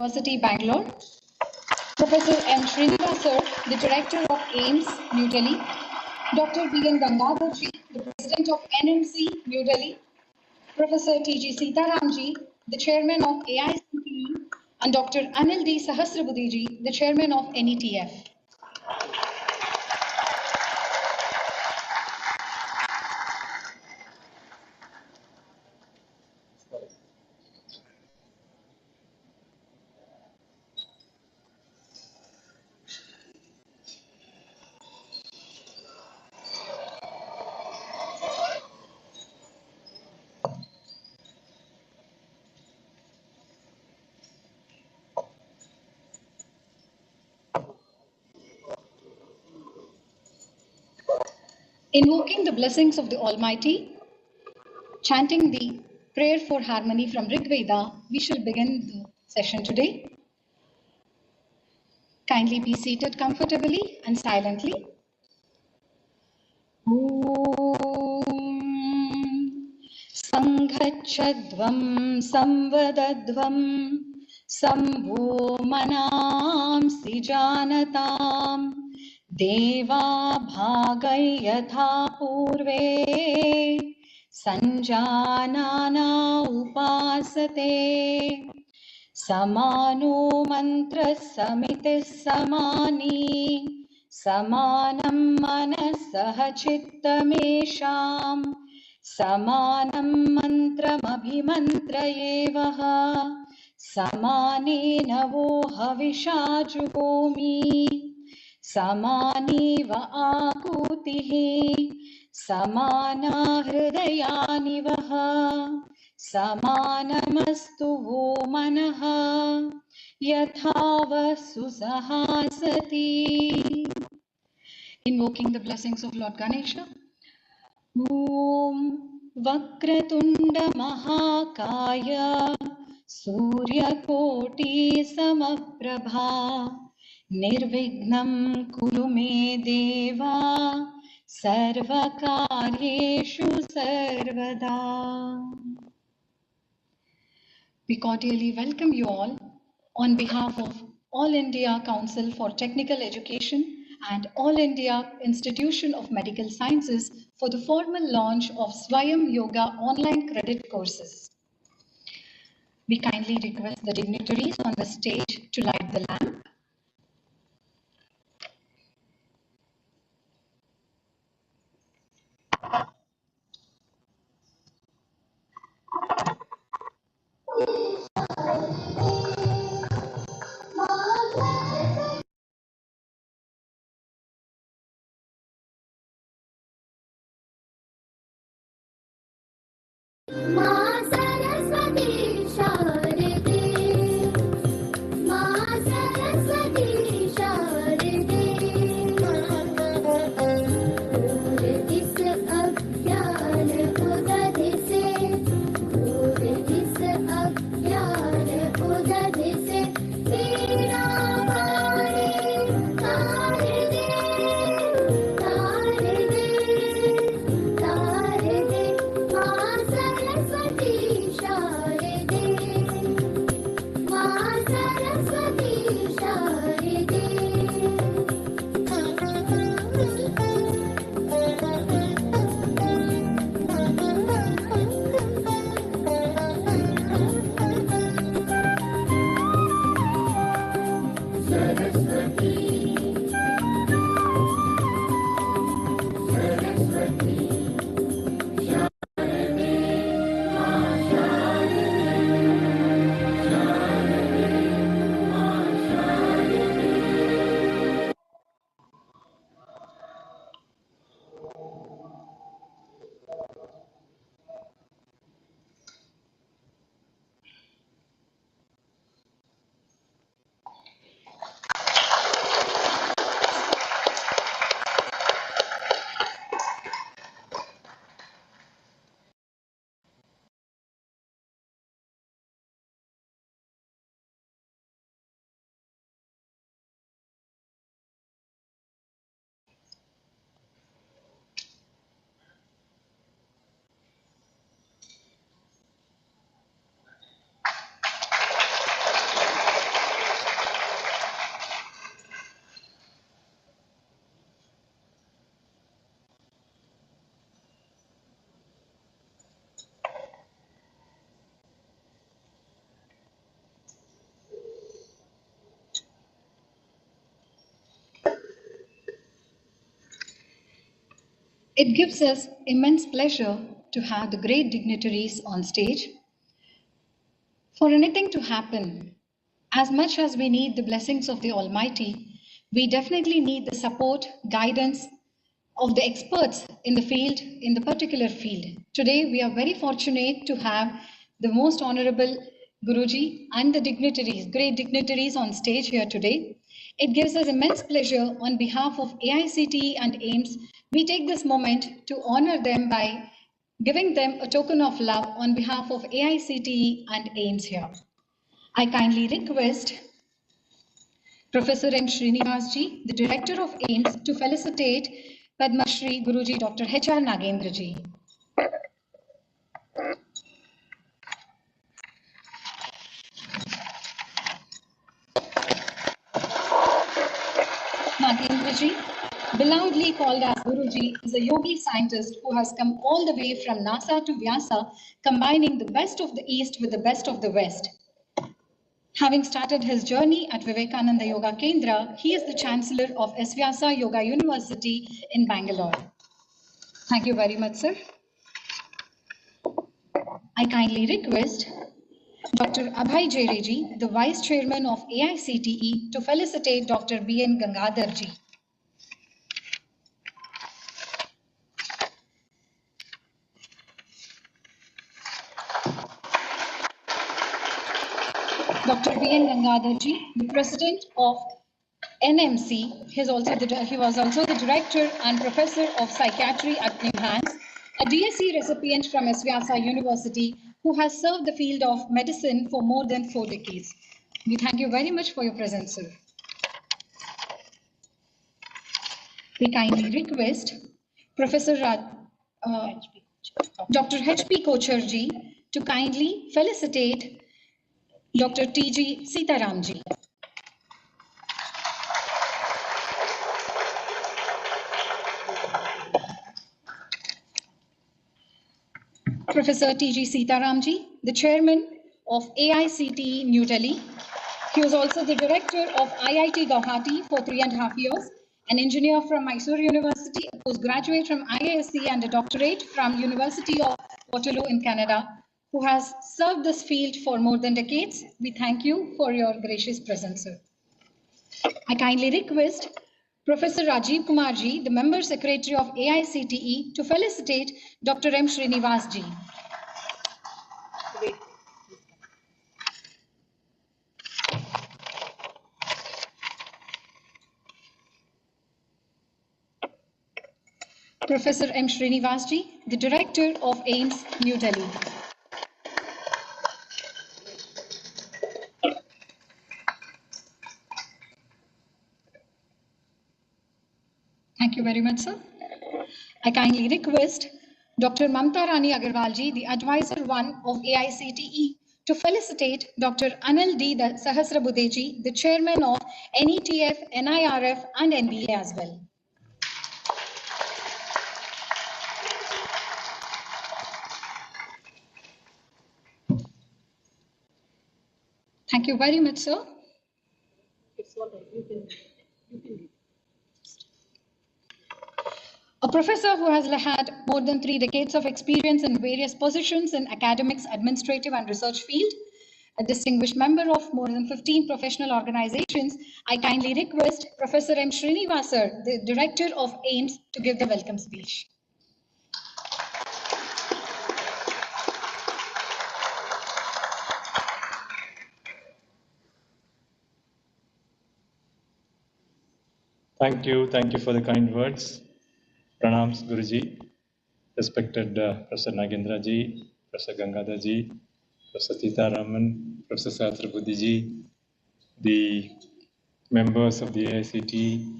University, Bangalore. Professor M. Srinivas Sir, the Director of AIIMS, New Delhi. Dr. B.N. Gangadharji, the President of NMC, New Delhi. Professor T.G. Sitaramji, the Chairman of AICTE, and Dr. Anil D. Sahasrabudiji, the Chairman of NETF. Invoking the blessings of the Almighty, chanting the prayer for harmony from Rig Veda, we shall begin the session today. Kindly be seated comfortably and silently. Om Sanghachadvam Samvadadvam Samvo Manamsi Janatam Deva Bhagai Yatha Purve Sanjanana Upasate Samano Mantra Samitis Samani Samanam Manasah Chittamesham Samanam Mantram Abhimantrayevaha Samanena Voha Vishajugomi Samaniva Akutihi Samana Hridayani Vaha Samanamastu Vo Manaha Yathava Susahasati. Invoking the blessings of Lord Ganesha. Om Vakratunda Mahakaya Surya Koti Samaprabha Nirvignam Kuru Me Deva Sarvakaryeshu Sarvada. We cordially welcome you all on behalf of All India Council for Technical Education and All India Institution of Medical Sciences for the formal launch of SWAYAM Yoga online credit courses. We kindly request the dignitaries on the stage to light the lamp. It gives us immense pleasure to have the great dignitaries on stage. For anything to happen, as much as we need the blessings of the Almighty, we definitely need the support, guidance of the experts in the field, in the particular field. Today, we are very fortunate to have the most honorable Guruji and the dignitaries, great dignitaries on stage here today. It gives us immense pleasure on behalf of AICTE and AIIMS. We take this moment to honor them by giving them a token of love on behalf of AICTE and AIIMS here. I kindly request Professor M. Srinivasji, the Director of AIIMS, to felicitate Padma Shri Guruji Dr. H.R. Nagendraji. Nagendraji, belovedly called as Guruji, is a yogi scientist who has come all the way from NASA to Vyasa, combining the best of the East with the best of the West. Having started his journey at Vivekananda Yoga Kendra, he is the Chancellor of S. Vyasa Yoga University in Bangalore. Thank you very much, sir. I kindly request Dr. Abhay Jereji, the Vice Chairman of AICTE, to felicitate Dr. B.N. Gangadharji. Dr. B.N. Gangadharji, the President of NMC, he was also the Director and Professor of Psychiatry at New Hands, a DSc recipient from S. Vyasa University, who has served the field of medicine for more than 4 decades. We thank you very much for your presence, sir. We kindly request Professor Dr. H.P. Kocharji to kindly felicitate Dr. T.G. Sitaramji. Professor T.G. Sitaramji, the Chairman of AICTE New Delhi. He was also the Director of IIT Guwahati for 3.5 years, an engineer from Mysore University, a postgraduate from IISc and a doctorate from University of Waterloo in Canada, who has served this field for more than decades. We thank you for your gracious presence, sir. I kindly request Professor Rajiv Kumarji, the Member Secretary of AICTE, to felicitate Dr. M. Srinivasji. Professor M. Srinivasji, the Director of AIIMS, New Delhi. Thank you very much, sir. I kindly request Dr. Mamta Rani Agarwalji, the Advisor 1 of AICTE, to felicitate Dr. Anil D. Sahasrabuddheji, the Chairman of NETF, NIRF, and NBA as well. Thank you very much, sir. It's all right. You can. A professor who has had more than 3 decades of experience in various positions in academics, administrative, and research field, a distinguished member of more than 15 professional organizations, I kindly request Professor M. Srinivasar, the Director of AIIMS, to give the welcome speech. Thank you for the kind words. Pranams Guruji, respected Professor Nagendraji, Professor Gangadharji, Professor Sitaraman, Professor Sahasrabuddheji, the members of the AICT,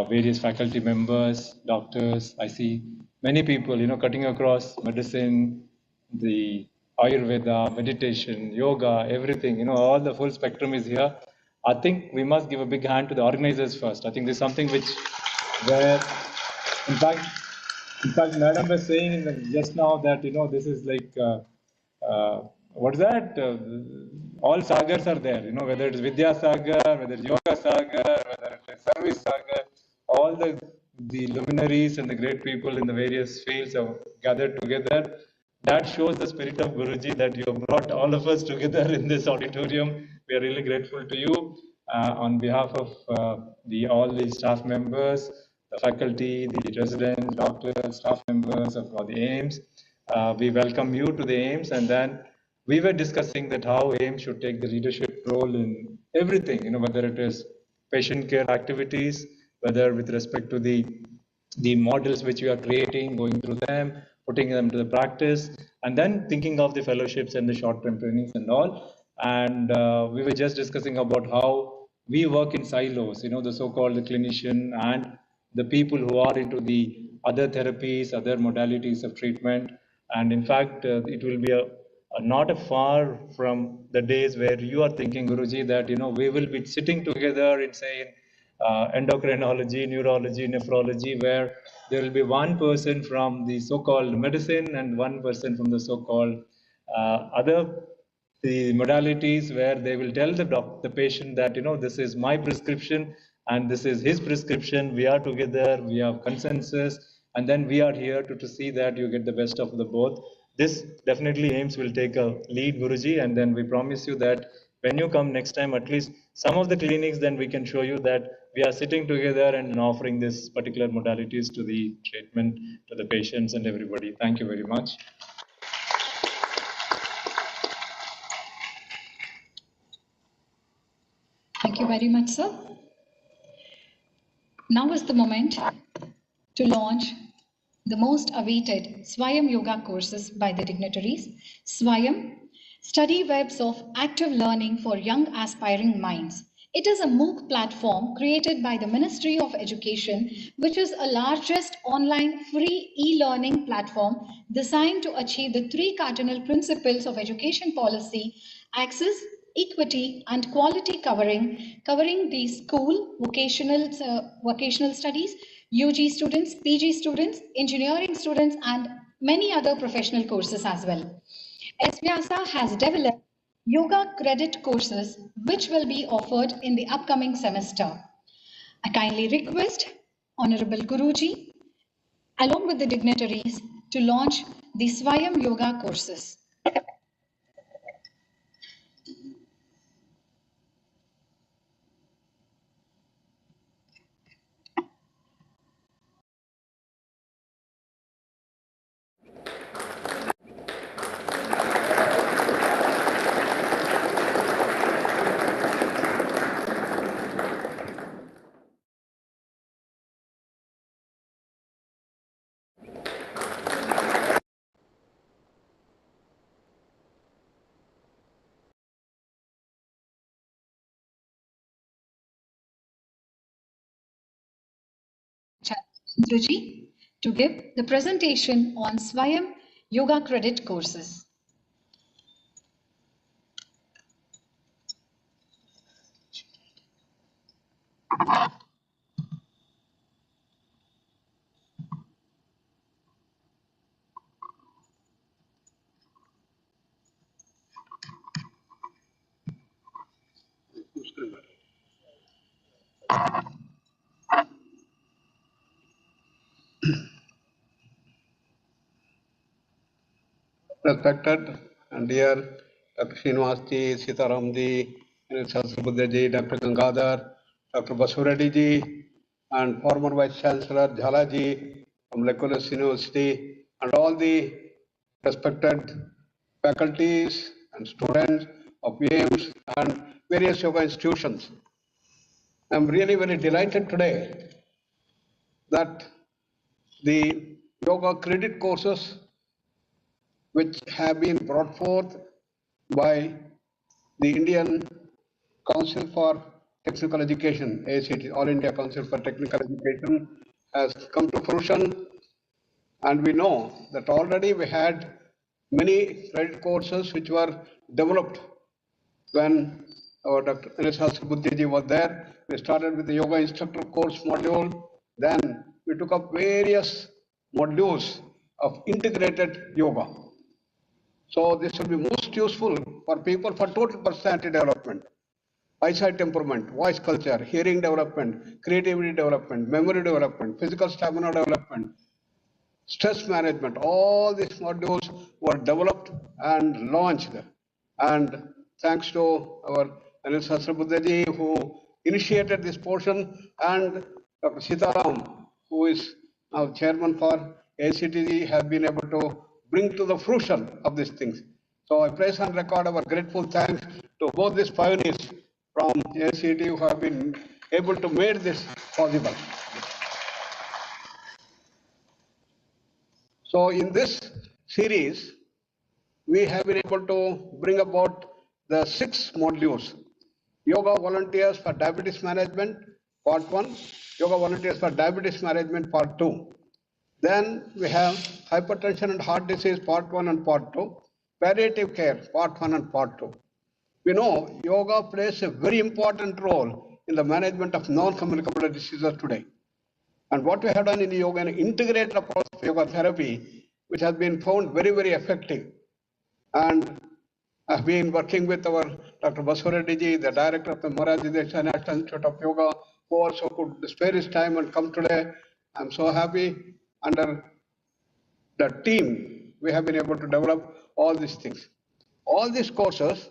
various faculty members, doctors. I see many people, cutting across medicine, the Ayurveda, meditation, yoga, everything, all the full spectrum is here. I think we must give a big hand to the organizers first. I think this is something where, in fact, Madam was saying just now that, this is like, what is that? All sagars are there, whether it's Vidya Sagar, whether it's Yoga Sagar, whether it's Service Sagar, all the the luminaries and the great people in the various fields have gathered together. That shows the spirit of Guruji, that you have brought all of us together in this auditorium. We are really grateful to you. On behalf of all the staff members, the faculty, the residents, doctors, staff members of all the AIIMS, we welcome you to the AIIMS. And then we were discussing that how AIIMS should take the leadership role in everything, whether it is patient care activities, whether with respect to the models which we are creating, going through them, putting them to the practice, and then thinking of the fellowships and the short-term trainings and all. And we were just discussing about how we work in silos, the so-called clinician and the people who are into the other therapies, other modalities of treatment. And in fact, it will be not far from the days where you are thinking, Guruji, that we will be sitting together in, say, endocrinology, neurology, nephrology, where there will be one person from the so-called medicine and one person from the so-called other the modalities, where they will tell the patient that this is my prescription and this is his prescription. We are together, we have consensus, and then we are here to see that you get the best of the both. This definitely AIIMS will take a lead, Guruji, and then we promise you that when you come next time, at least some of the clinics, then we can show you that we are sitting together and offering this particular modalities to the treatment, to the patients and everybody. Thank you very much. Thank you very much, sir. Now is the moment to launch the most awaited SWAYAM yoga courses by the dignitaries. SWAYAM, study webs of active learning for young aspiring minds. It is a MOOC platform created by the Ministry of Education, which is a largest online free e-learning platform designed to achieve the three cardinal principles of education policy: access, equity, and quality, covering the school, vocational studies, UG students, PG students, engineering students, and many other professional courses as well. SWAYAM has developed yoga credit courses which will be offered in the upcoming semester. I kindly request Honorable Guruji along with the dignitaries to launch the SWAYAM yoga courses. Chandra to give the presentation on SWAYAM yoga credit courses. Respected and dear Dr. Srinivasji, Sitaramji, Sasrabudhaji, Dr. Gangadhar, Dr. Basureddy and former Vice Chancellor Jhalaji from Lekolas University, and all the respected faculties and students of AIIMS and various yoga institutions. I'm really very delighted today that the yoga credit courses which have been brought forth by the Indian Council for Technical Education, AICT, All India Council for Technical Education, has come to fruition. And we know that already we had many credit courses which were developed when our Dr. Sasrabudhaji was there. We started with the yoga instructor course module. Then we took up various modules of integrated yoga. So this will be most useful for people for total personality development. eyesight improvement, voice culture, hearing development, creativity development, memory development, physical stamina development, stress management, all these modules were developed and launched. And thanks to our Anil Sahasrabudhe who initiated this portion, and Dr. Sitaram, who is now chairman for ACTG, have been able to bring to the fruition of these things. So I place on record our grateful thanks to both these pioneers from ACT who have been able to make this possible. So in this series, we have been able to bring about the 6 modules. Yoga Volunteers for Diabetes Management, Part 1. Yoga Volunteers for Diabetes Management, Part 2. Then we have Hypertension and Heart Disease, Part 1 and Part 2. Palliative Care, Part 1 and Part 2. We know yoga plays a very important role in the management of non-communicable diseases today. And what we have done in yoga, an integrated approach of yoga therapy, which has been found very, very effective. And I've been working with our Dr. Basureddy ji, the director of the Moraji Desai National Institute of Yoga, who also could spare his time and come today. I'm so happy. Under the team, we have been able to develop all these things. All these courses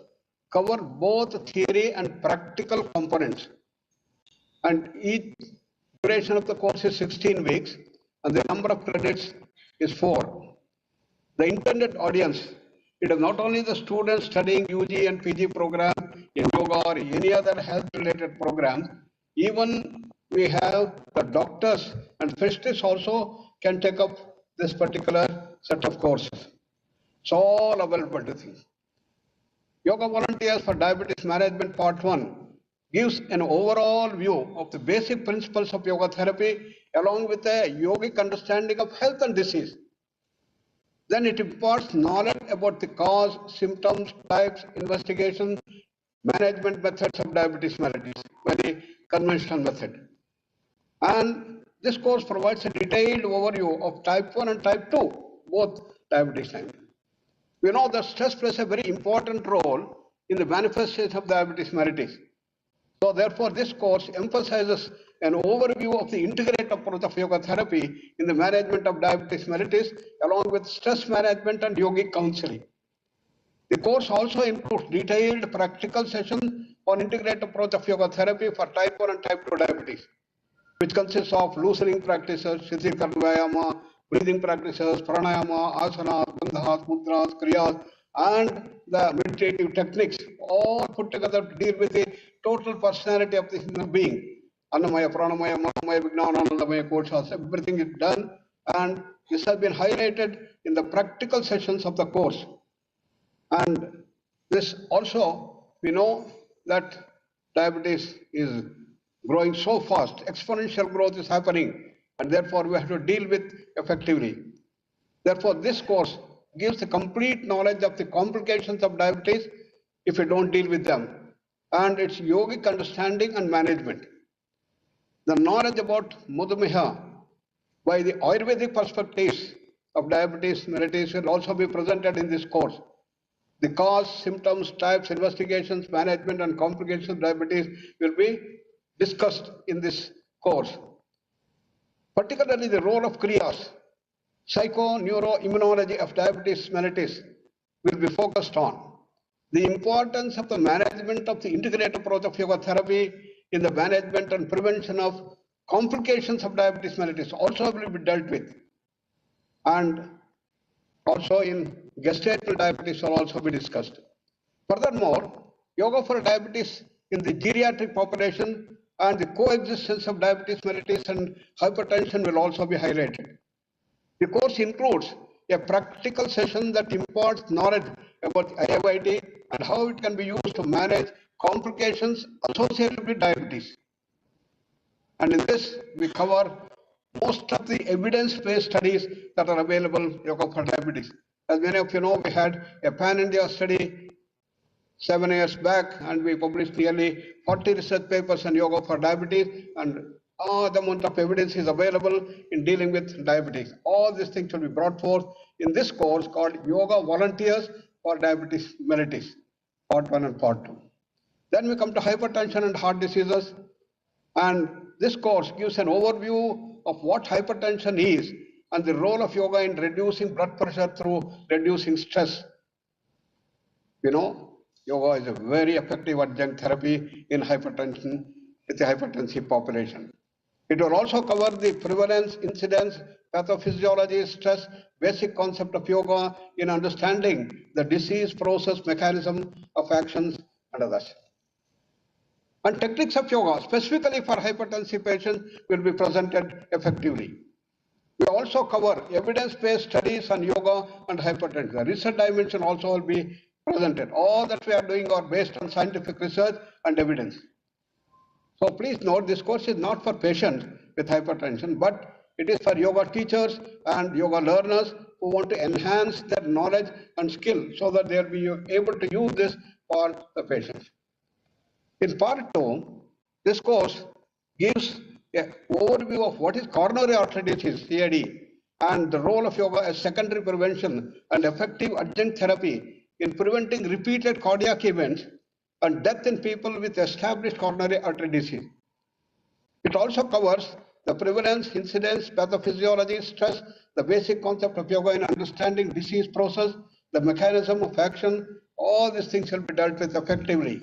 cover both theory and practical components. And each duration of the course is 16 weeks, and the number of credits is 4. The intended audience, it is not only the students studying UG and PG program in yoga or any other health-related program, even we have the doctors and specialists also can take up this particular set of courses. It's all available to things. Yoga Volunteers for Diabetes Management Part 1 gives an overall view of the basic principles of yoga therapy along with a yogic understanding of health and disease. Then it imparts knowledge about the cause, symptoms, types, investigation, management methods of diabetes mellitus, very conventional method. And this course provides a detailed overview of type 1 and type 2, both diabetes types. We know that stress plays a very important role in the manifestation of diabetes mellitus. So therefore, this course emphasizes an overview of the integrated approach of yoga therapy in the management of diabetes mellitus, along with stress management and yogic counseling. The course also includes detailed practical sessions on integrated approach of yoga therapy for type 1 and type 2 diabetes, which consists of loosening practices, Shithikar Vyayama, breathing practices, pranayama, asanas, bandhas, mudras, kriyas, and the meditative techniques, all put together to deal with the total personality of the human being. Annamaya, Pranamaya, Mahamaya, Vijnana, Anandamaya, Koshas, everything is done, and this has been highlighted in the practical sessions of the course. And this also, we know that diabetes is growing so fast, exponential growth is happening, and therefore we have to deal with effectively. Therefore, this course gives the complete knowledge of the complications of diabetes if we don't deal with them, and its yogic understanding and management. The knowledge about Madhumeha by the Ayurvedic perspectives of diabetes mellitus will also be presented in this course. The cause, symptoms, types, investigations, management, and complications of diabetes will be discussed in this course. Particularly the role of Kriyas, psychoneuroimmunology of diabetes mellitus will be focused on. The importance of the management of the integrated approach of yoga therapy in the management and prevention of complications of diabetes mellitus also will be dealt with. And also in gestational diabetes will also be discussed. Furthermore, yoga for diabetes in the geriatric population and the coexistence of diabetes mellitus and hypertension will also be highlighted. The course includes a practical session that imparts knowledge about IIID and how it can be used to manage complications associated with diabetes. And in this, we cover most of the evidence-based studies that are available in yoga for diabetes. As many of you know, we had a pan-India study 7 years back, and we published nearly 40 research papers on yoga for diabetes, and all the amount of evidence is available in dealing with diabetes. All these things will be brought forth in this course called Yoga Volunteers for Diabetes Mellitus, Part 1 and Part 2. Then we come to hypertension and heart diseases. And this course gives an overview of what hypertension is and the role of yoga in reducing blood pressure through reducing stress. You know, yoga is a very effective adjunct therapy in hypertension with the hypertensive population. It will also cover the prevalence, incidence, pathophysiology, stress, basic concept of yoga in understanding the disease process, mechanism of actions, and others. And techniques of yoga, specifically for hypertensive patients, will be presented effectively. We also cover evidence-based studies on yoga and hypertension. The research dimension also will be presented. All that we are doing are based on scientific research and evidence. So please note, this course is not for patients with hypertension, but it is for yoga teachers and yoga learners who want to enhance their knowledge and skill so that they will be able to use this for the patients. In part 2, this course gives an overview of what is coronary artery disease, CAD, and the role of yoga as secondary prevention and effective adjunct therapy in preventing repeated cardiac events and death in people with established coronary artery disease. It also covers the prevalence, incidence, pathophysiology, stress, the basic concept of yoga in understanding disease process, the mechanism of action. All these things will be dealt with effectively.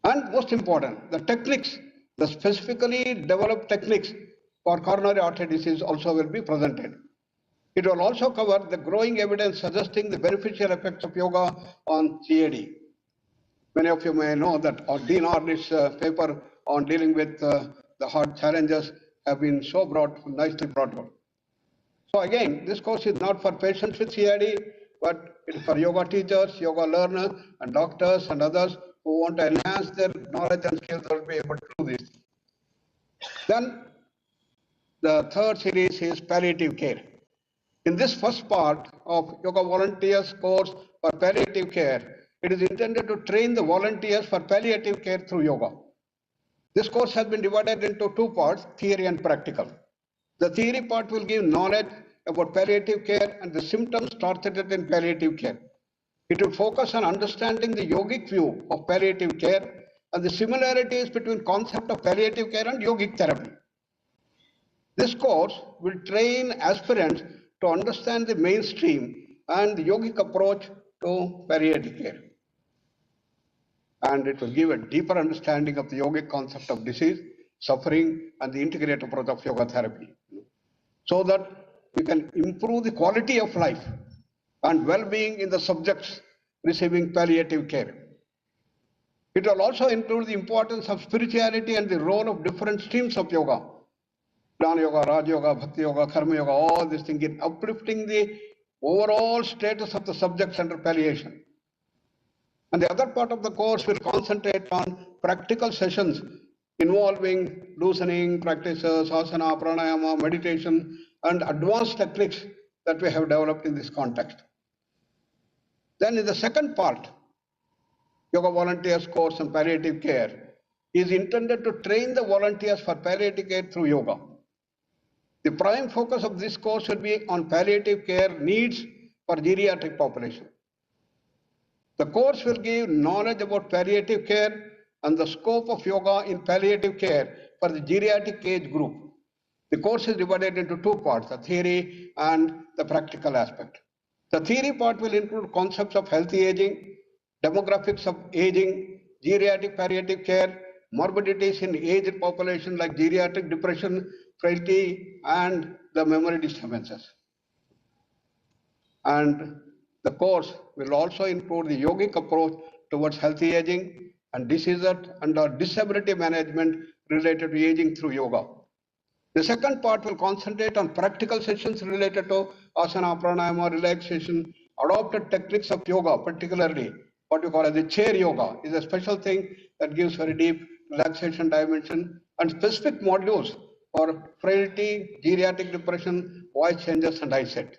And most important, the techniques, the specifically developed techniques for coronary artery disease also will be presented. It will also cover the growing evidence suggesting the beneficial effects of yoga on CAD. Many of you may know that Dean Ornish's paper on dealing with the heart challenges have been so nicely brought out. So again, this course is not for patients with CAD, but it is for yoga teachers, yoga learners, and doctors and others who want to enhance their knowledge and skills will be able to do this. Then the third series is palliative care. In this first part of Yoga Volunteers course for palliative care, it is intended to train the volunteers for palliative care through yoga. This course has been divided into two parts, theory and practical. The theory part will give knowledge about palliative care and the symptoms targeted in palliative care. It will focus on understanding the yogic view of palliative care and the similarities between concept of palliative care and yogic therapy. This course will train aspirants to understand the mainstream and the yogic approach to palliative care. And it will give a deeper understanding of the yogic concept of disease, suffering, and the integrated approach of yoga therapy, so that we can improve the quality of life and well-being in the subjects receiving palliative care. It will also include the importance of spirituality and the role of different streams of yoga, Jnana Yoga, Raj Yoga, Bhakti Yoga, Karma Yoga, all these things in uplifting the overall status of the subjects under palliation. And the other part of the course will concentrate on practical sessions involving loosening practices, asana, pranayama, meditation, and advanced techniques that we have developed in this context. Then in the second part, Yoga Volunteers course on palliative care is intended to train the volunteers for palliative care through yoga. The prime focus of this course will be on palliative care needs for geriatric population. The course will give knowledge about palliative care and the scope of yoga in palliative care for the geriatric age group. The course is divided into two parts, the theory and the practical aspect. The theory part will include concepts of healthy aging, demographics of aging, geriatric palliative care, morbidities in aged population like geriatric depression, frailty, and the memory disturbances. And the course will also include the yogic approach towards healthy aging and diseases and disability management related to aging through yoga. The second part will concentrate on practical sessions related to asana, pranayama, relaxation, adopted techniques of yoga, particularly what we call as the chair yoga is a special thing that gives very deep relaxation dimension, and specific modules for frailty, geriatric depression, voice changes, and eyesight.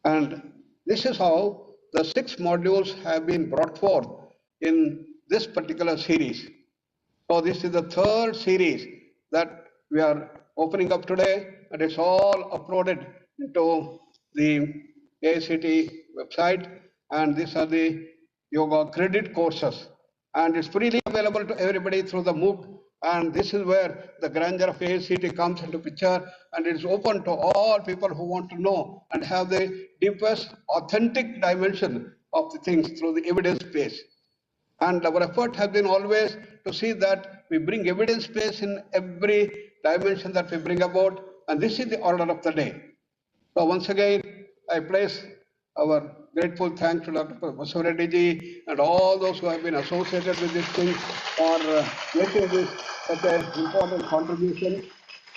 And this is how the 6 modules have been brought forth in this particular series. So this is the third series that we are opening up today, and it's all uploaded into the AICTE website, and these are the yoga credit courses. and it's freely available to everybody through the MOOC. And this is where the grandeur of AICT comes into picture, and it's open to all people who want to know and have the deepest, authentic dimension of the things through the evidence base. And our effort has been always to see that we bring evidence base in every dimension that we bring about, and this is the order of the day. So once again, I place our grateful thanks to Dr. Basureddy ji and all those who have been associated with this thing for making this such an important contribution.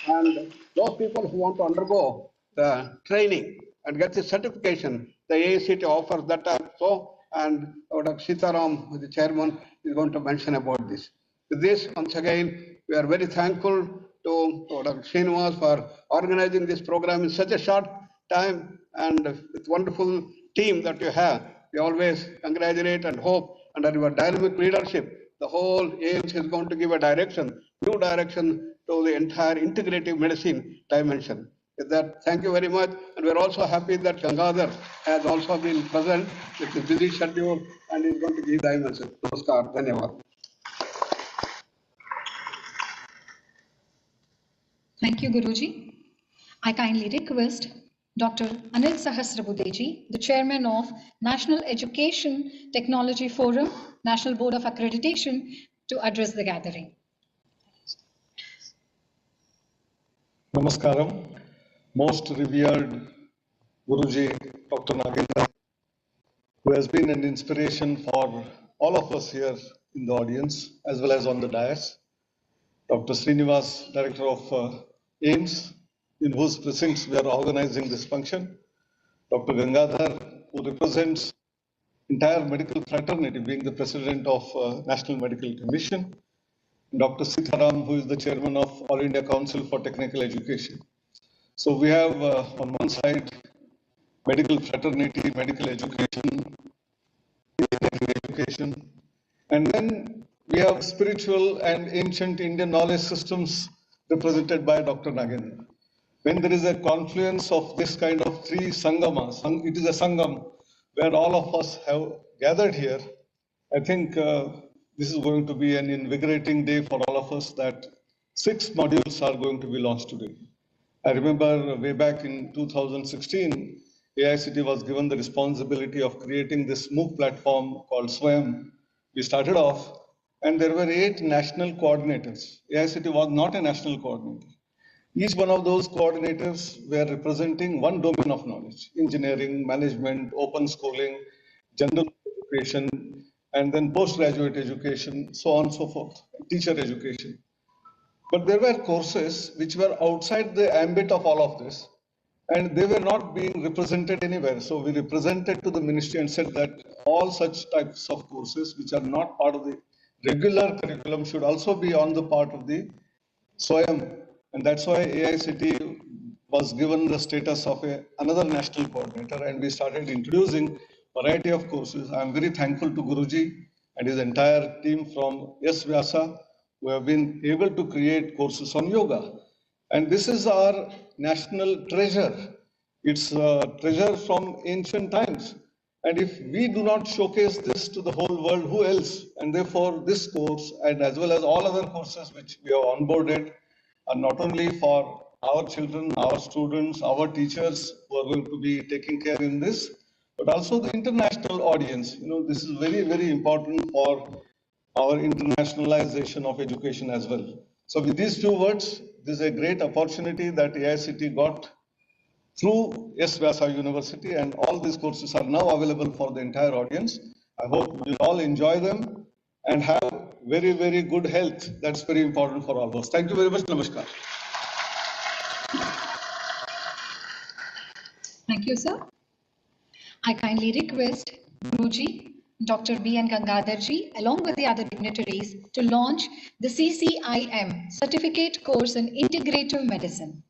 And those people who want to undergo the training and get the certification, the AICT offers that also. And Dr. Sitaram, the chairman, is going to mention about this. With this, once again, we are very thankful to Dr. Srinivas for organizing this program in such a short time and with wonderful team that you have. We always congratulate and hope under your dynamic leadership, the whole AIIMS is going to give a direction, new direction to the entire integrative medicine dimension. With that, thank you very much. And we're also happy that Gangadhar has also been present with his busy schedule and is going to give dimension. Namaskar. Dhanyavad. Thank you, Guruji. I kindly request Dr. Anil Sahasrabuddhe, the Chairman of National Education Technology Forum, National Board of Accreditation, to address the gathering. Namaskaram, most revered Guruji, Dr. Nagendra, who has been an inspiration for all of us here in the audience as well as on the dais. Dr. Srinivas, Director of AIIMS, in whose precincts we are organizing this function. Dr. Gangadhar, who represents entire medical fraternity, being the President of National Medical Commission. Dr. Sitaram, who is the Chairman of All India Council for Technical Education. So we have on one side medical fraternity, medical education, and then we have spiritual and ancient Indian knowledge systems represented by Dr. Nagendra. When there is a confluence of this kind of three sangamas, it is a sangam where all of us have gathered here. I think this is going to be an invigorating day for all of us that 6 modules are going to be launched today. I remember way back in 2016, AICT was given the responsibility of creating this MOOC platform called SWAYAM. We started off and there were 8 national coordinators. AICT was not a national coordinator. Each one of those coordinators were representing one domain of knowledge: engineering, management, open schooling, general education, and then postgraduate education, so on and so forth, teacher education. But there were courses which were outside the ambit of all of this, and they were not being represented anywhere. So we represented to the ministry and said that all such types of courses which are not part of the regular curriculum should also be on the part of the SWAYAM. And that's why AICT was given the status of another national coordinator, and we started introducing variety of courses. I'm very thankful to Guruji and his entire team from S. Vyasa, who have been able to create courses on yoga. And this is our national treasure. It's a treasure from ancient times. And if we do not showcase this to the whole world, who else? And therefore, this course, and as well as all other courses which we have onboarded, are not only for our children, our students, our teachers who are going to be taking care in this, but also the international audience. You know, this is very, very important for our internationalization of education as well. So with these few words, this is a great opportunity that AICT got through S. Vyasa University, and all these courses are now available for the entire audience. I hope you all enjoy them and have very, very good health. That's very important for all of us. Thank you very much. Namaskar. Thank you, sir. I kindly request Guruji, Dr. B.N. Gangadharji, along with the other dignitaries, to launch the CCIM Certificate Course in Integrative Medicine.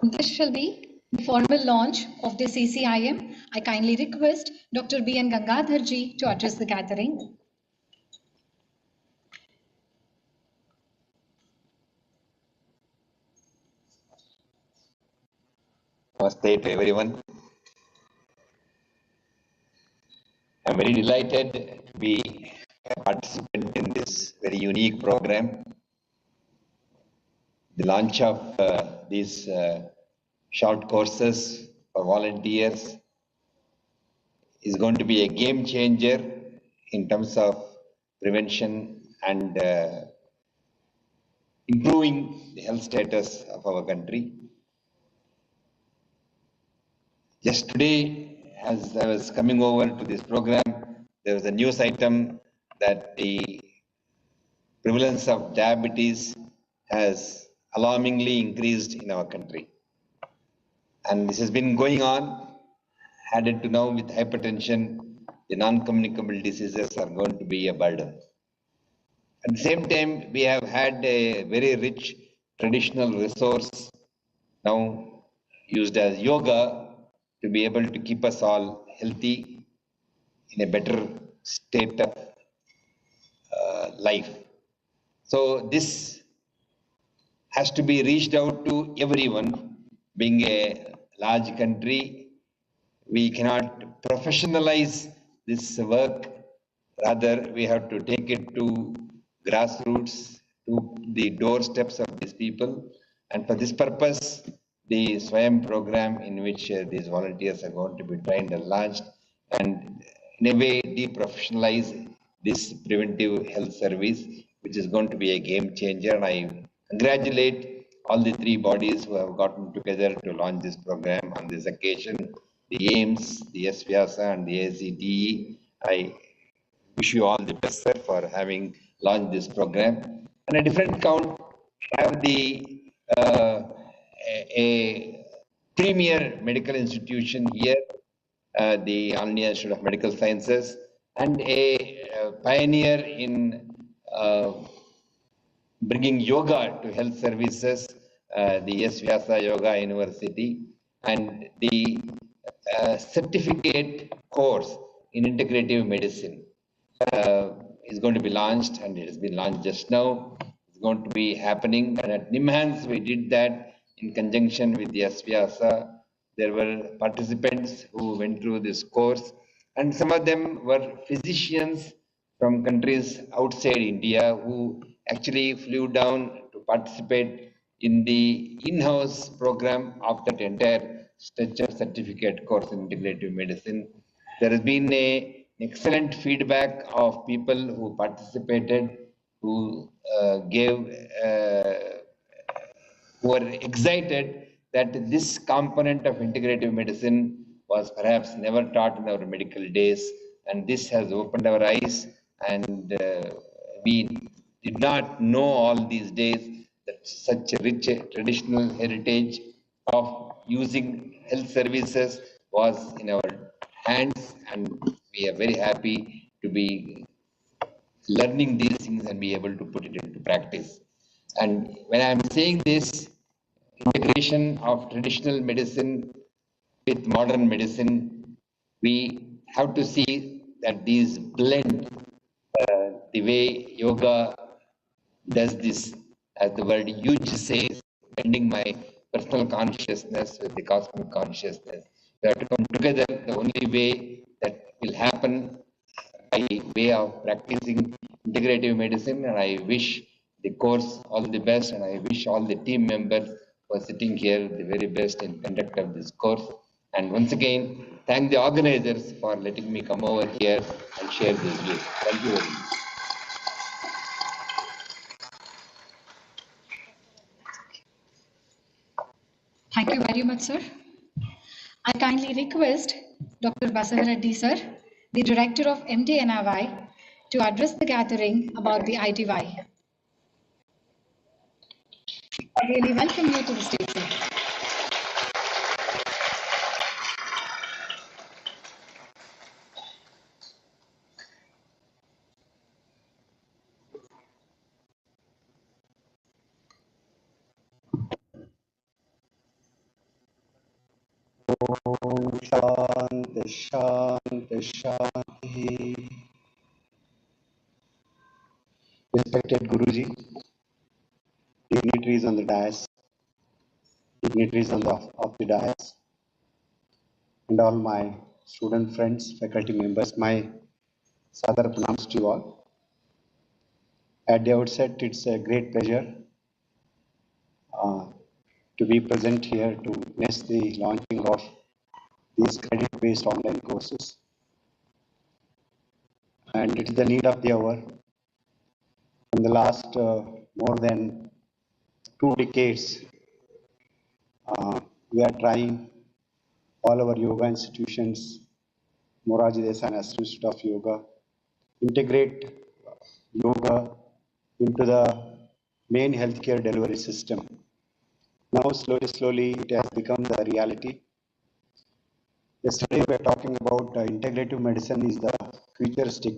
This shall be the formal launch of the CCIM. I kindly request Dr. B.N. Gangadharji to address the gathering. Namaste to everyone. I'm very delighted to be a participant in this very unique program. The launch of these short courses for volunteers is going to be a game changer in terms of prevention and improving the health status of our country. Just today, as I was coming over to this program, there was a news item that the prevalence of diabetes has alarmingly increased in our country. And this has been going on, added to now with hypertension, the non-communicable diseases are going to be a burden. At the same time, we have had a very rich traditional resource now used as yoga to be able to keep us all healthy in a better state of life. So this has to be reached out to everyone. Being a large country, we cannot professionalize this work. Rather, we have to take it to grassroots, to the doorsteps of these people. And for this purpose, the SWAYAM program, in which these volunteers are going to be trained and launched, and in a way deprofessionalize this preventive health service, which is going to be a game changer. And I congratulate all the three bodies who have gotten together to launch this program on this occasion, the AIIMS, the SWAYAM, and the AICTE. I wish you all the best, sir, for having launched this program. On a different count, have the a premier medical institution here, the All India Institute of Medical Sciences, and a pioneer in bringing yoga to health services, the S. Vyasa Yoga University, and the certificate course in integrative medicine is going to be launched, and it has been launched just now. It's going to be happening, and at NIMHANS we did that in conjunction with the S. Vyasa. There were participants who went through this course, and some of them were physicians from countries outside India who actually flew down to participate in the in-house program of that entire structure certificate course in integrative medicine. There has been excellent feedback of people who participated, who gave, who were excited that this component of integrative medicine was perhaps never taught in our medical days, and this has opened our eyes, and we did not know all these days that such a rich traditional heritage of using health services was in our hands, and we are very happy to be learning these things and be able to put it into practice. And when I'm saying this, integration of traditional medicine with modern medicine, we have to see that these blend the way yoga does this, as the word huge says, blending my personal consciousness with the cosmic consciousness. We have to come together. The only way that will happen by way of practicing integrative medicine, and I wish the course all the best, and I wish all the team members who are sitting here the very best in conduct of this course. And once again, thank the organizers for letting me come over here and share this views. Thank you very much. Thank you very much, sir. I kindly request Dr. Basavareddy, sir, the Director of MDNRI, to address the gathering about the ITY. I really welcome you to the stage, sir. Shanti Shanti Shanti. Respected Guruji, dignitaries on the dais, dignitaries of the dais, and all my student friends, faculty members, my Sadhar pranams to you all. At the outset, it's a great pleasure to be present here to witness the launching of these credit-based online courses. And it is the need of the hour. In the last more than 2 decades, we are trying all our yoga institutions, Moraji Desai Institute of Yoga, integrate yoga into the main healthcare delivery system. Now, slowly, it has become the reality. Yesterday, we were talking about integrative medicine is the futuristic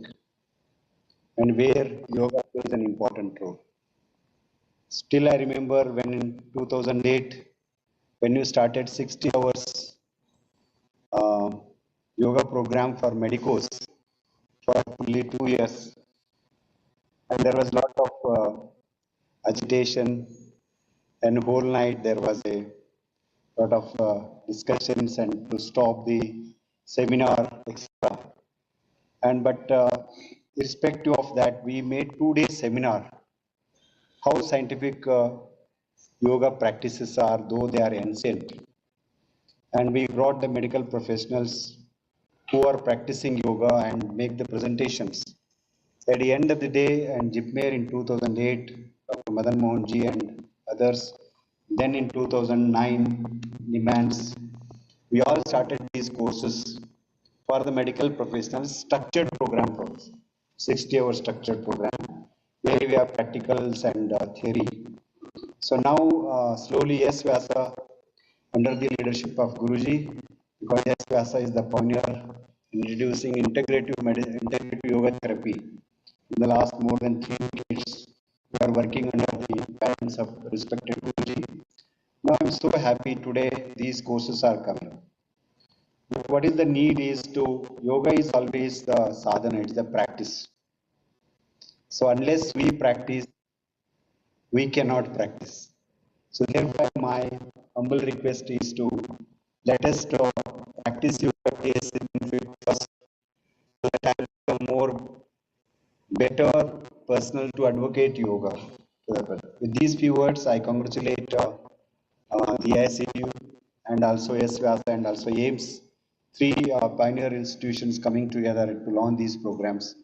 and where yoga plays an important role. Still, I remember when in 2008, when you started 60 hours yoga program for medicos for only 2 years, and there was a lot of agitation, and whole night there was a lot of discussions and to stop the seminar, etc. And but irrespective of that, we made 2 days seminar. How scientific yoga practices are, though they are ancient, and we brought the medical professionals who are practicing yoga and make the presentations. At the end of the day, and Jipmer in 2008, Dr. Madan Mohanji and others, then in 2009, NIMANS, we all started these courses for the medical professionals, structured program for 60-hour structured program, where we have practicals and theory. So now, slowly, yes, Vyasa, under the leadership of Guruji, because yes, Vyasa is the pioneer in introducing integrative yoga therapy. In the last more than 3 decades, we are working under the guidance of respected Guruji. Now I'm so happy today these courses are coming. But what is the need is yoga is always the sadhana, it's the practice. So unless we practice, we cannot practice. So therefore my humble request is to let us practice yoga days first, so that I will become more better personal to advocate yoga. With these few words, I congratulate the AICTU and also SWAYAM and also AIIMS, 3 pioneer institutions coming together to launch these programs.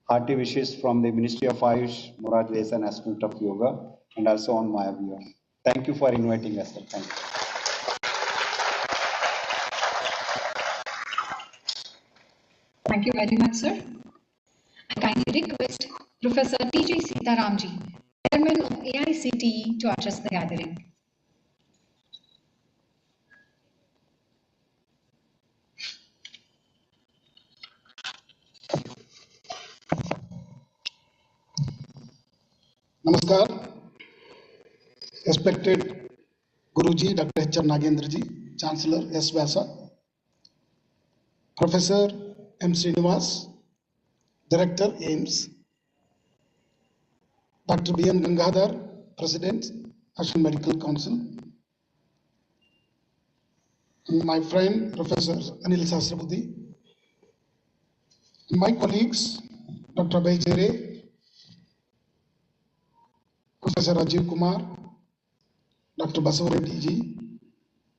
Hearty wishes from the Ministry of Ayush, Moraji Desai Institute of Yoga, and also on my view. Thank you for inviting us. Sir. Thank you. Thank you very much, sir. I kindly request Professor T.J. Sitaramji, Chairman of AICTE, to address the gathering. Namaskar, respected Guruji, Dr. H. Nagendraji, Chancellor S. Vyasa, Professor M. Srinivas, Director AIIMS, Dr. B. N. Gangadhar, President, National Medical Council, and my friend Professor Anil Sahasrabudhi, and my colleagues Dr. Abhay Jere, Professor Rajiv Kumar, Dr. Basavaredi ji,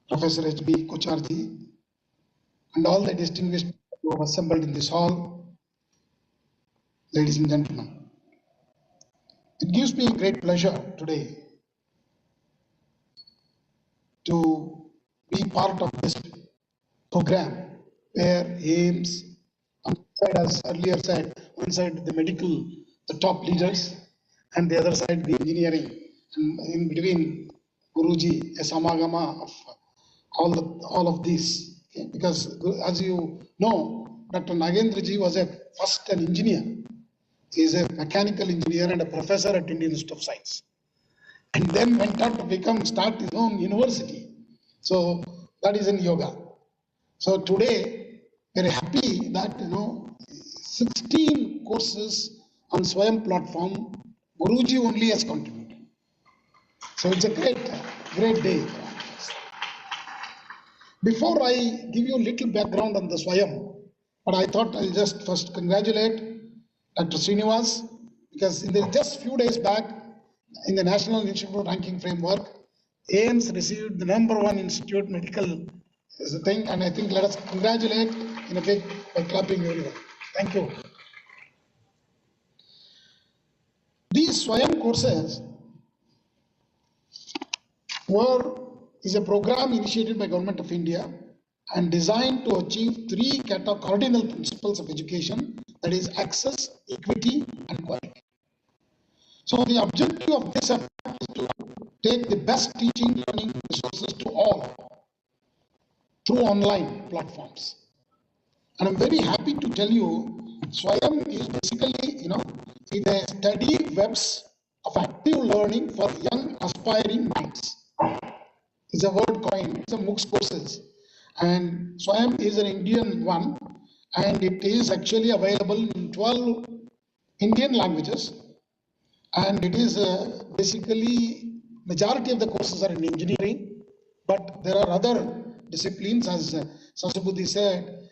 Professor H.B. Kocharji, and all the distinguished who have assembled in this hall, ladies and gentlemen. It gives me great pleasure today to be part of this program where AIIMS, as earlier said, one side the medical, the top leaders, and the other side the engineering, and in between Guruji, a samagama of all of these. Okay? Because as you know, Dr. Nagendraji was first an engineer. He is a mechanical engineer and a professor at Indian Institute of Science, and then went on to start his own university. So that is in yoga. So today, very happy that 16 courses on SWAYAM platform, Guruji only has contributed. So it's a great day. Before I give you a little background on the SWAYAM, but I thought I'll just first congratulate Dr. Srinivas, because in the just few days back, in the National Institute Ranking Framework, AIIMS received the #1 institute medical thing, and I think let us congratulate in a big by clapping everyone. Thank you. These SWAYAM courses is a program initiated by Government of India and designed to achieve three cardinal principles of education, that is access, equity, and quality. So the objective of this effort is to take the best teaching learning resources to all through online platforms. And I'm very happy to tell you, SWAYAM is basically, is a steady webs of active learning for young aspiring minds. It's a word coin, it's a MOOCs courses. And SWAYAM is an Indian one, and it is actually available in 12 Indian languages. And it is basically, majority of the courses are in engineering, but there are other disciplines, as Sasubudhi said,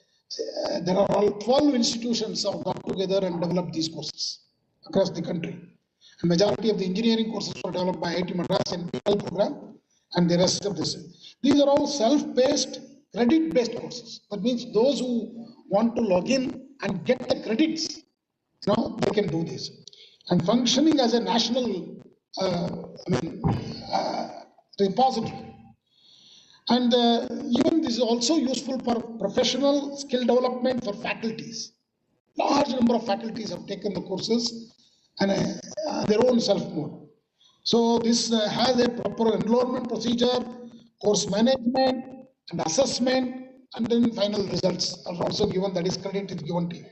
there are all 12 institutions have got together and developed these courses across the country. And majority of the engineering courses were developed by IIT Madras and PL program, and the rest of this. These are all self-paced, credit-based courses. That means those who want to log in and get the credits, they can do this. And functioning as a national repository. And even this is also useful for professional skill development for faculties. Large number of faculties have taken the courses and their own self-mode. So this has a proper enrollment procedure, course management and assessment, and then final results are also given, that is credit is given to you.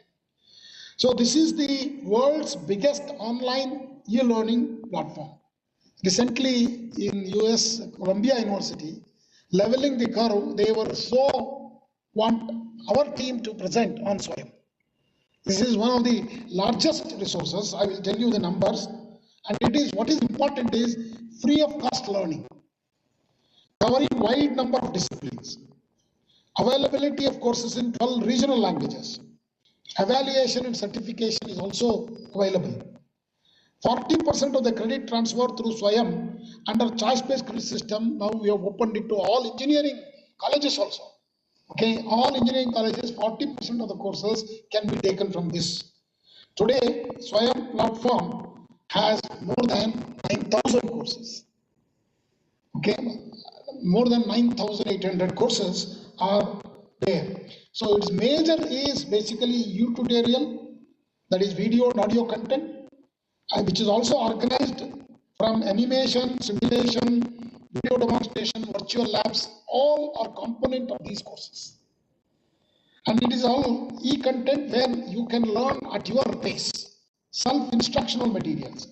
So this is the world's biggest online e-learning platform. Recently in US, Columbia University, leveling the curve, they were so want our team to present on SWAYAM. This is one of the largest resources. I will tell you the numbers. And it is, what is important is free of cost learning, covering wide number of disciplines, availability of courses in 12 regional languages, evaluation and certification is also available. 40% of the credit transfer through SWAYAM under choice-based credit system. Now we have opened it to all engineering colleges also. Okay, all engineering colleges, 40% of the courses can be taken from this. Today, SWAYAM platform has more than 9,000 courses. Okay, more than 9,800 courses are there. So its major is basically tutorial, that is video and audio content, which is also organized from animation, simulation, video demonstration, virtual labs, all are component of these courses. And it is all e-content where you can learn at your pace, self-instructional materials.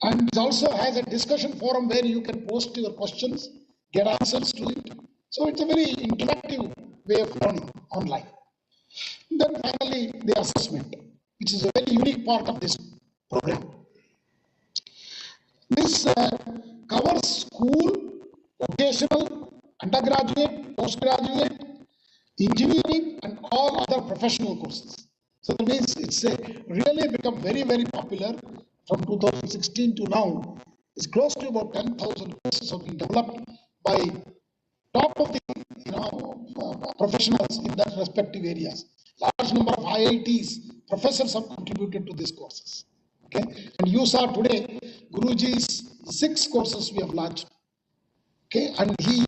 And it also has a discussion forum where you can post your questions, get answers to it. So it's a very interactive way of learning online. Then finally, the assessment, which is a very unique part of this program. This covers school, vocational, undergraduate, postgraduate, engineering, and all other professional courses. So that means it's really become very, very popular from 2016 to now. It's close to about 10,000 courses have been developed by top of the professionals in that respective areas. Large number of IITs, professors have contributed to these courses. Okay, and you saw today Guruji's 6 courses we have launched. Okay, and he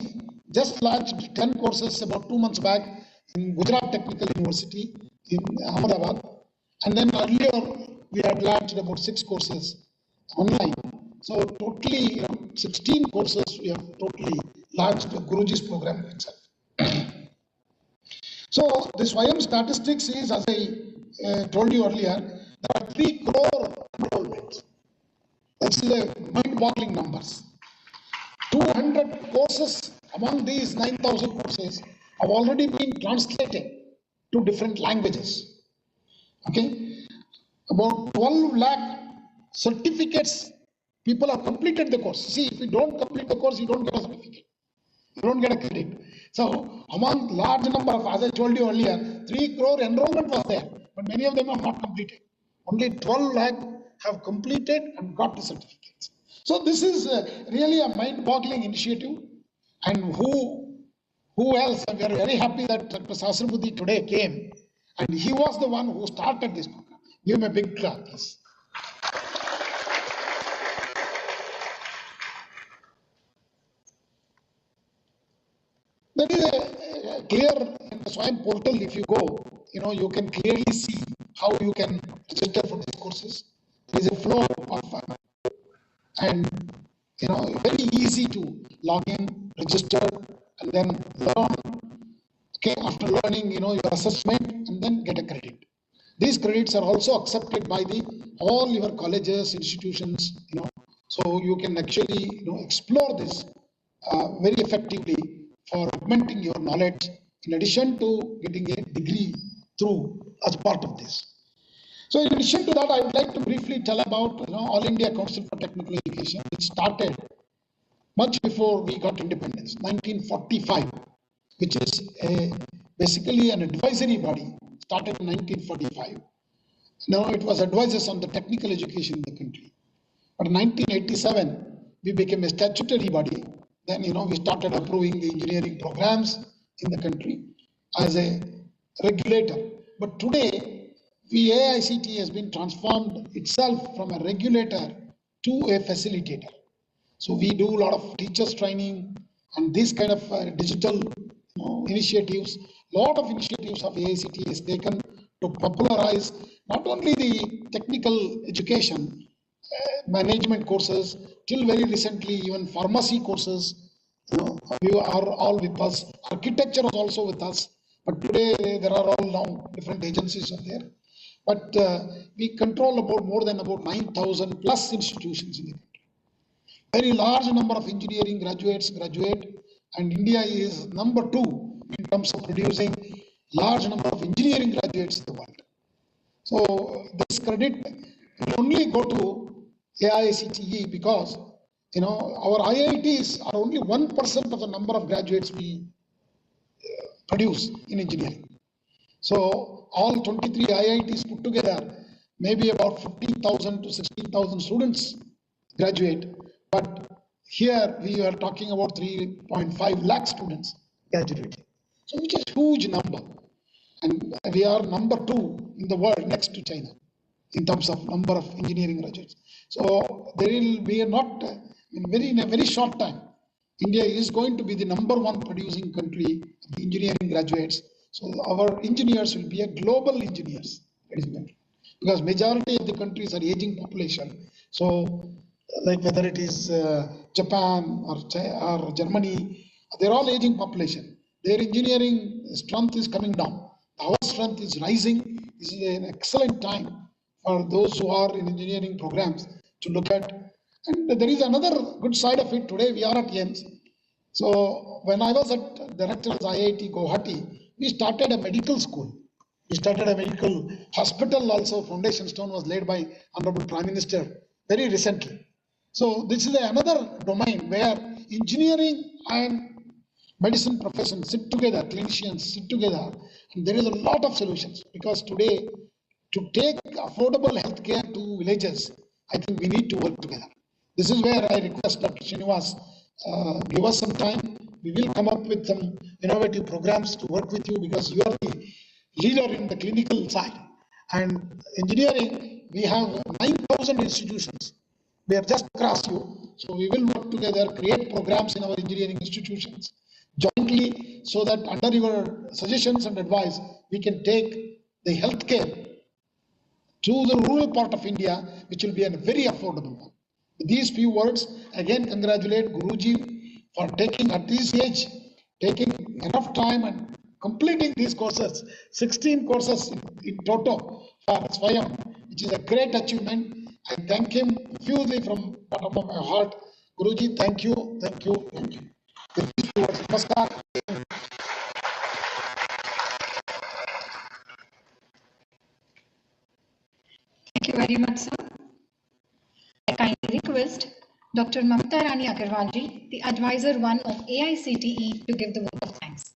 just launched 10 courses about 2 months back in Gujarat Technical University in Ahmedabad, and then earlier we had launched about 6 courses online. So totally 16 courses we have totally launched Guruji's program itself. So this SWAYAM statistics is, as I told you earlier, there are 3 crore enrollments. That's the mind-boggling numbers. 200 courses among these 9,000 courses have already been translated to different languages. Okay, about 12 lakh certificates people have completed the course. See, if you don't complete the course, you don't get a certificate. You don't get a credit. So among large number of, as I told you earlier, 3 crore enrollment was there, but many of them have not completed. Only 12 lakh have completed and got the certificates. So this is really a mind-boggling initiative. And who else? We are very happy that Dr. Sasrabudhi today came, and he was the one who started this program. Give him a big clap, please. There is a clear in the SWAYAM portal. If you go, you can clearly see how you can register for these courses. There is a flow of and very easy to log in, register, and then learn. Okay, after learning, your assessment, and then get a credit. These credits are also accepted by all your colleges, institutions. So you can actually explore this very effectively for augmenting your knowledge, in addition to getting a degree through as part of this. So in addition to that, I would like to briefly tell about All India Council for Technical Education, which started much before we got independence, 1945, which is basically an advisory body, started in 1945. Now it was advisors on the technical education in the country. But in 1987, we became a statutory body. Then, we started approving the engineering programs in the country as a regulator. But today, the AICTE has been transformed itself from a regulator to a facilitator. So we do a lot of teachers training and this kind of digital initiatives. A lot of initiatives of AICTE is taken to popularize not only the technical education, management courses, till very recently even pharmacy courses, we are all with us. Architecture was also with us, but today there are all now different agencies are there. But we control more than 9,000 plus institutions in the country. Very large number of engineering graduates graduate, and India is number 2 in terms of producing large number of engineering graduates in the world. So this credit will only go to AICTE because our IITs are only 1% of the number of graduates we produce in engineering. So all 23 IITs put together, maybe about 15,000 to 16,000 students graduate. But here we are talking about 3.5 lakh students graduating. So which is a huge number. And we are number 2 in the world next to China in terms of number of engineering graduates. So there will be in a very short time, India is going to be the number 1 producing country of engineering graduates. So our engineers will be a global engineers, because majority of the countries are aging population. So like whether it is Japan or Germany, they're all aging population. Their engineering strength is coming down. Our strength is rising. This is an excellent time for those who are in engineering programs to look at. And there is another good side of it. Today we are at AIIMS. So when I was at director of IIT Guwahati, we started a medical school. We started a medical hospital also. Foundation stone was laid by Honorable Prime Minister very recently. So this is another domain where engineering and medicine profession sit together, clinicians sit together, and there is a lot of solutions, because today to take affordable healthcare to villages, I think we need to work together. This is where I request Dr. Srinivas, give us some time. We will come up with some innovative programs to work with you, because you are the leader in the clinical side. And engineering, we have 9,000 institutions. We are just across you. So we will work together, create programs in our engineering institutions jointly, so that under your suggestions and advice, we can take the healthcare to the rural part of India, which will be a very affordable one. With these few words, again congratulate Guruji for taking at this age, taking enough time and completing these courses, 16 courses in total for SWAYAM, which is a great achievement. I thank him hugely from the bottom of my heart. Guruji, thank you, thank you, thank you. With these few words, namaskar. very much, sir. I kindly request Dr. Mamta Rani Agarwalji, the Advisor 1 of AICTE, to give the vote of thanks.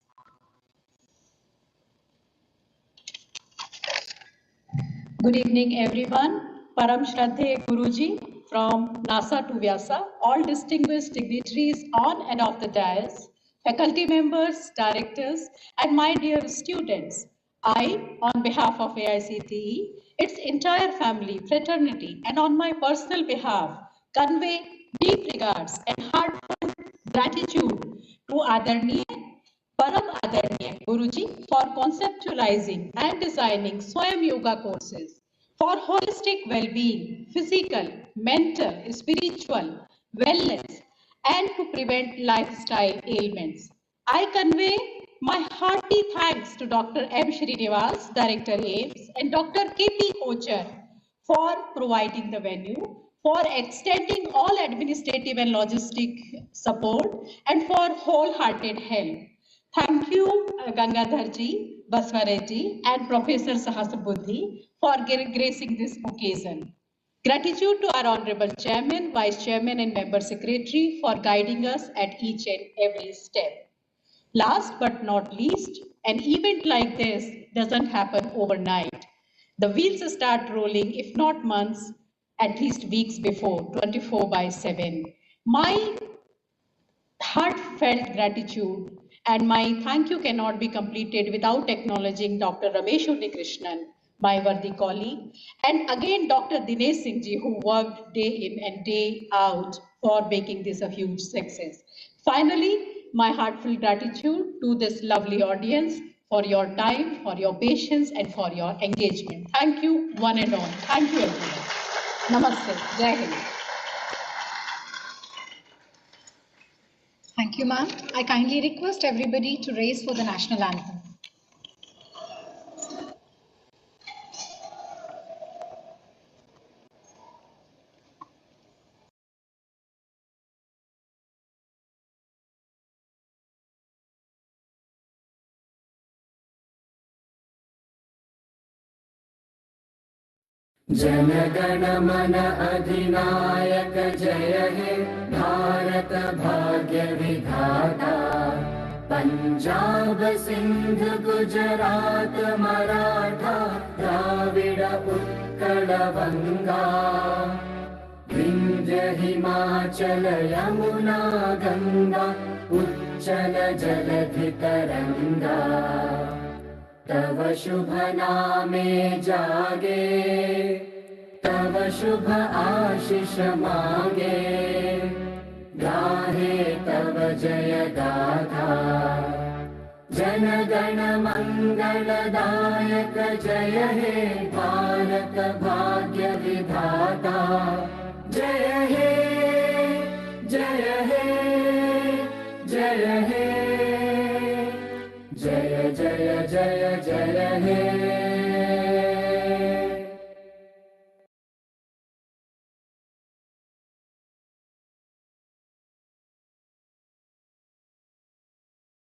Good evening, everyone. Param Shraddhe Guruji from NASA to Vyasa, all distinguished dignitaries on and off the dais, faculty members, directors, and my dear students. I, on behalf of AICTE, its entire family, fraternity, and on my personal behalf, convey deep regards and heartfelt gratitude to Adarniya Param Adarniya Guruji for conceptualizing and designing SWAYAM Yoga courses for holistic well-being, physical, mental, spiritual, wellness, and to prevent lifestyle ailments. I convey my hearty thanks to Dr. M. Srinivas, Director AIIMS, and Dr. K.P. Kochar for providing the venue, for extending all administrative and logistic support, and for wholehearted help. Thank you, Gangadharji, Baswareji, and Professor Sahasrabuddhi for gracing this occasion. Gratitude to our Honorable Chairman, Vice Chairman, and Member Secretary for guiding us at each and every step. Last but not least, an event like this doesn't happen overnight. The wheels start rolling, if not months, at least weeks before, 24/7. My heartfelt gratitude and my thank you cannot be completed without acknowledging Dr. Ramesh Krishnan, my worthy colleague, and again Dr. Dinesh Singh ji, who worked day in and day out for making this a huge success. Finally, my heartfelt gratitude to this lovely audience for your time, for your patience, and for your engagement. Thank you, one and all. Thank you, everyone. Namaste. Jai Hind. Thank you, ma'am. I kindly request everybody to raise for the national anthem. जनगण मन अधिनायक जय हे भारत भाग्य विधाता पंजाब सिंध गुजरात मराठा द्राविड उत्कल बंगा विंध्य हिमाचल यमुना गंगा उच्चल जलधि तरंगा तव शुभ नामे जागे तव शुभ आशीष मांगे गाहे तव जय गाथा जन गण मंगलदायक जय हे भारत भाग्य विधाता जय हे जय हे जय हे जय जय जय जय हे